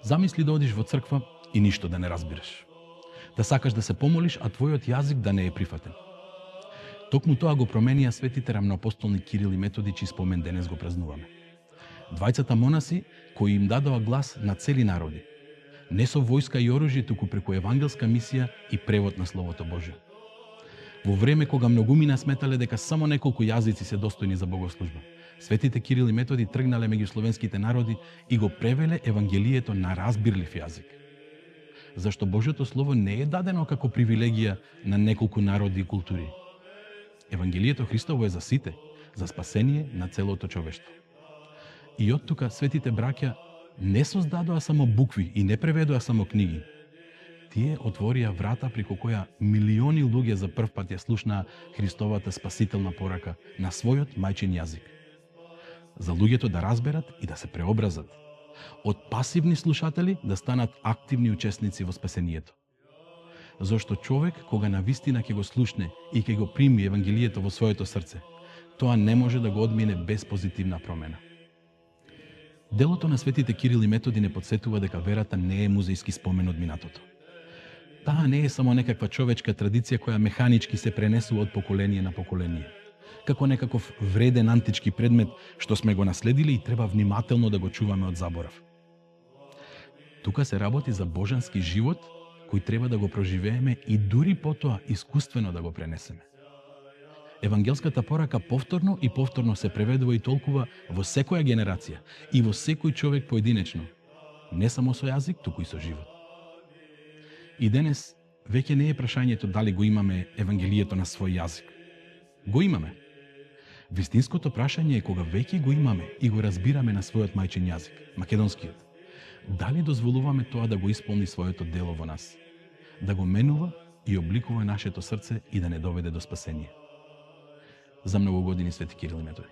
Замисли да одиш во црква и ништо да не разбираш. Да сакаш да се помолиш, а твојот јазик да не е прифатен. Токму тоа го променија светите рамноапостолни Кирил и Методи, чиј спомен денес го празнуваме. Двајцата монаси кои им дадоа глас на цели народи, не со војска и оружје, туку преку евангелска мисија и превод на Словото Божјо. Во време кога многумина сметале дека само неколку јазици се достојни за богослужба, светите Кирил и Методи тргнале меѓу словенските народи и го превеле евангелието на разбирлив јазик. Зашто Божјото Слово не е дадено како привилегија на неколку народи и култури. Евангелието Христово е за сите, за спасение на целото човештво. И од тука светите браќа не создадоа само букви и не преведоа само книги. Тие отворија врата преку која милиони луѓе за прв пат ја слушнаа Христовата спасителна порака на својот мајчин јазик. За луѓето да разберат и да се преобразат. Од пасивни слушатели да станат активни учесници во спасението. Зошто човек, кога навистина ќе го слушне и ќе го прими евангелието во своето срце, тоа не може да го одмине без позитивна промена. Делото на светите Кирил и Методи не подсетува дека верата не е музејски спомен од минатото. Таа не е само некаква човечка традиција која механички се пренесува од поколение на поколение. Како некаков вреден антички предмет што сме го наследили и треба внимателно да го чуваме од заборав. Тука се работи за божански живот кој треба да го проживееме и дури потоа искуствено да го пренесеме. Евангелската порака повторно и повторно се преведува и толкува во секоја генерација и во секој човек поединечно, не само со јазик, туку и со живот. И денес веќе не е прашањето дали го имаме евангелието на свој јазик. Го имаме. Вистинското прашање е кога веќе го имаме и го разбираме на својот мајчин јазик, македонскиот. Дали дозволуваме тоа да го исполни своето дело во нас, да го менува и обликува нашето срце и да не доведе до спасение. За многу години свети Кирил и Методи.